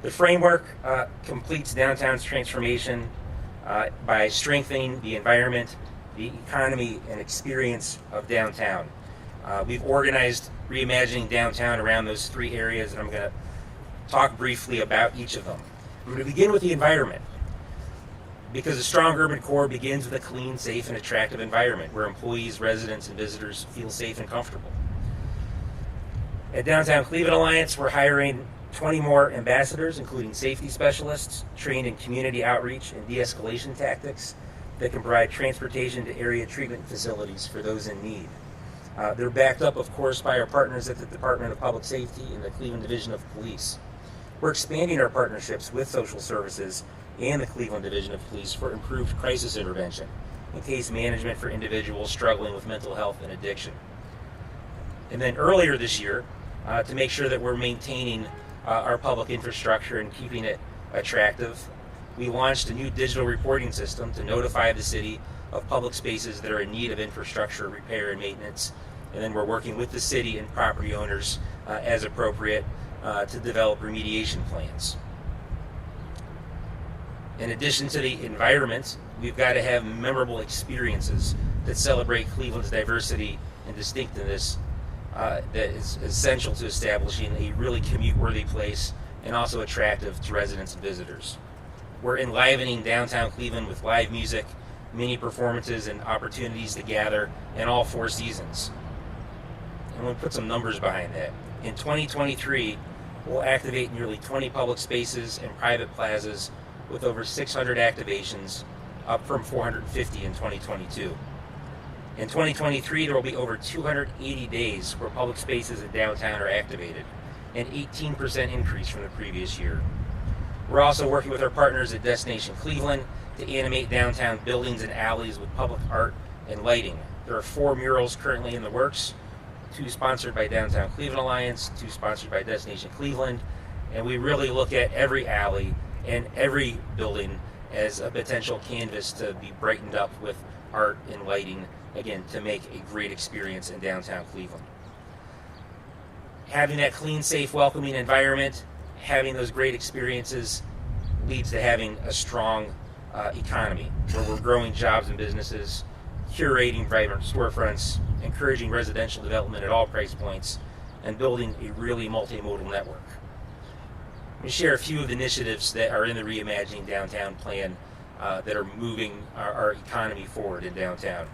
The framework completes downtown's transformation by strengthening the environment, the economy, and experience of downtown. We've organized reimagining downtown around those three areas, and I'm going to talk briefly about each of them. I'm going to begin with the environment, because a strong urban core begins with a clean, safe, and attractive environment where employees, residents, and visitors feel safe and comfortable. At Downtown Cleveland Alliance, we're hiring 20 more ambassadors, including safety specialists, trained in community outreach and de-escalation tactics that can provide transportation to area treatment facilities for those in need. They're backed up, of course, by our partners at the Department of Public Safety and the Cleveland Division of Police. We're expanding our partnerships with social services and the Cleveland Division of Police for improved crisis intervention and case management for individuals struggling with mental health and addiction. And then earlier this year, to make sure that we're maintaining our public infrastructure and keeping it attractive, we launched a new digital reporting system to notify the city of public spaces that are in need of infrastructure repair and maintenance. And then we're working with the city and property owners as appropriate to develop remediation plans. In addition to the environment, we've got to have memorable experiences that celebrate Cleveland's diversity and distinctiveness that is essential to establishing a really commute-worthy place and also attractive to residents and visitors. We're enlivening downtown Cleveland with live music, mini performances, and opportunities to gather in all four seasons. And we'll put some numbers behind that. In 2023, we'll activate nearly 20 public spaces and private plazas with over 600 activations, up from 450 in 2022. In 2023, there will be over 280 days where public spaces in downtown are activated, an 18% increase from the previous year. We're also working with our partners at Destination Cleveland to animate downtown buildings and alleys with public art and lighting. There are 4 murals currently in the works, 2 sponsored by Downtown Cleveland Alliance, 2 sponsored by Destination Cleveland, and we really look at every alley and every building as a potential canvas to be brightened up with art and lighting, again, to make a great experience in downtown Cleveland. Having that clean, safe, welcoming environment, having those great experiences leads to having a strong economy where we're growing jobs and businesses, curating vibrant storefronts, encouraging residential development at all price points, and building a really multimodal network. Let me share a few of the initiatives that are in the Reimagining Downtown plan that are moving our economy forward in downtown.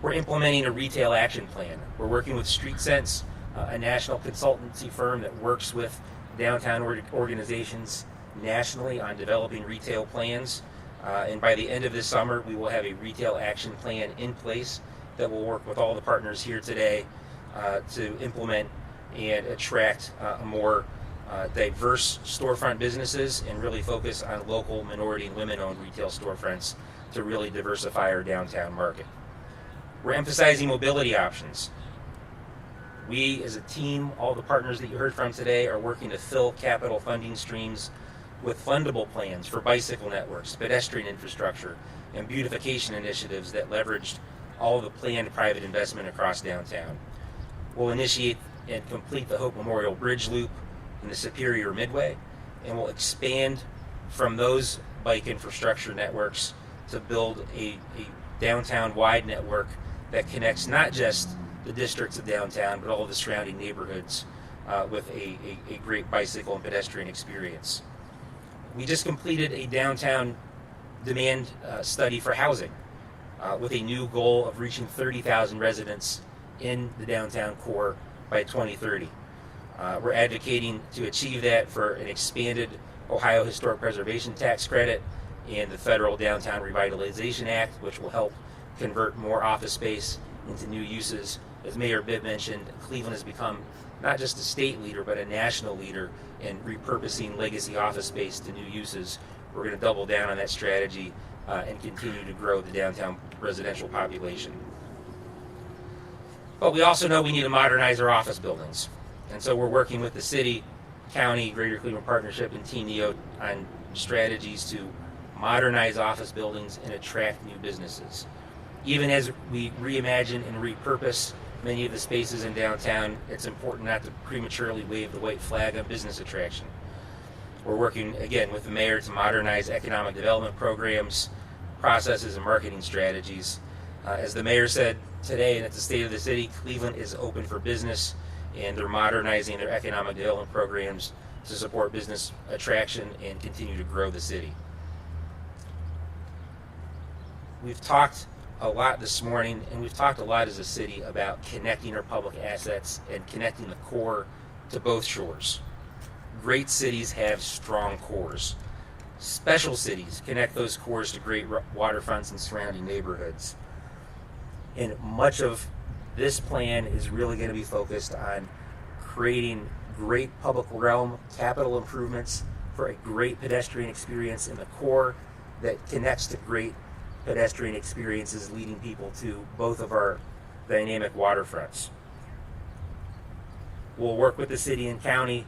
We're implementing a retail action plan. We're working with StreetSense, a national consultancy firm that works with downtown organizations nationally on developing retail plans. And by the end of this summer, we will have a retail action plan in place that will work with all the partners here today to implement and attract more diverse storefront businesses and really focus on local minority and women-owned retail storefronts to really diversify our downtown market. We're emphasizing mobility options. We as a team, all the partners that you heard from today, are working to fill capital funding streams with fundable plans for bicycle networks, pedestrian infrastructure, and beautification initiatives that leveraged all the planned private investment across downtown. We'll initiate and complete the Hope Memorial Bridge Loop in the Superior Midway, and we'll expand from those bike infrastructure networks to build a downtown-wide network that connects not just the districts of downtown, but all of the surrounding neighborhoods with a great bicycle and pedestrian experience. We just completed a downtown demand study for housing with a new goal of reaching 30,000 residents in the downtown core by 2030. We're advocating to achieve that for an expanded Ohio Historic Preservation Tax Credit and the Federal Downtown Revitalization Act, which will help convert more office space into new uses. As Mayor Bibb mentioned, Cleveland has become not just a state leader, but a national leader in repurposing legacy office space to new uses. We're going to double down on that strategy and continue to grow the downtown residential population. But we also know we need to modernize our office buildings. And so we're working with the city, county, Greater Cleveland Partnership, and Team NEO on strategies to modernize office buildings and attract new businesses. Even as we reimagine and repurpose many of the spaces in downtown, it's important not to prematurely wave the white flag on business attraction. We're working, again, with the mayor to modernize economic development programs, processes, and marketing strategies. As the mayor said today, and at the State of the City, Cleveland is open for business, and they're modernizing their economic development programs to support business attraction and continue to grow the city. We've talked a lot this morning, and we've talked a lot as a city about connecting our public assets and connecting the core to both shores. Great cities have strong cores. Special cities connect those cores to great waterfronts and surrounding neighborhoods. And much of this plan is really going to be focused on creating great public realm capital improvements for a great pedestrian experience in the core that connects to great pedestrian experiences leading people to both of our dynamic waterfronts. We'll work with the city and county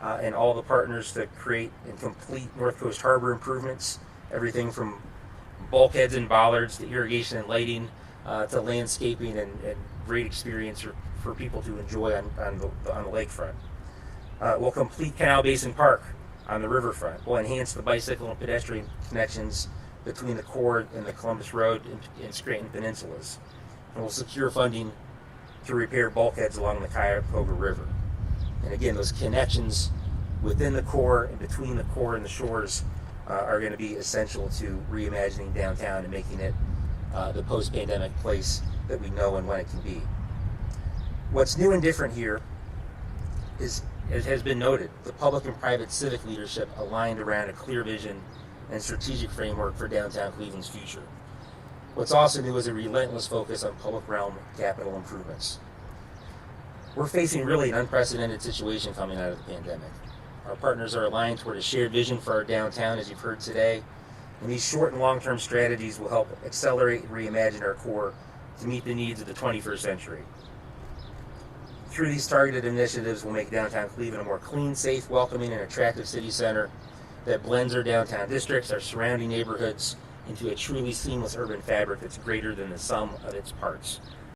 and all the partners to create and complete North Coast Harbor improvements, everything from bulkheads and bollards to irrigation and lighting to landscaping and great experience for people to enjoy on the lakefront. We'll complete Canal Basin Park on the riverfront. We'll enhance the bicycle and pedestrian connections between the core and the Columbus Road and Scranton Peninsulas. And we'll secure funding to repair bulkheads along the Cuyahoga River. And again, those connections within the core and between the core and the shores are going to be essential to reimagining downtown and making it the post-pandemic place that we know and when it can be. What's new and different here is, as has been noted, the public and private civic leadership aligned around a clear vision and strategic framework for downtown Cleveland's future. What's also new is a relentless focus on public realm capital improvements. We're facing really an unprecedented situation coming out of the pandemic. Our partners are aligned toward a shared vision for our downtown, as you've heard today, and these short and long-term strategies will help accelerate and reimagine our core to meet the needs of the 21st century. Through these targeted initiatives, we'll make downtown Cleveland a more clean, safe, welcoming, and attractive city center that blends our downtown districts, our surrounding neighborhoods, into a truly seamless urban fabric that's greater than the sum of its parts.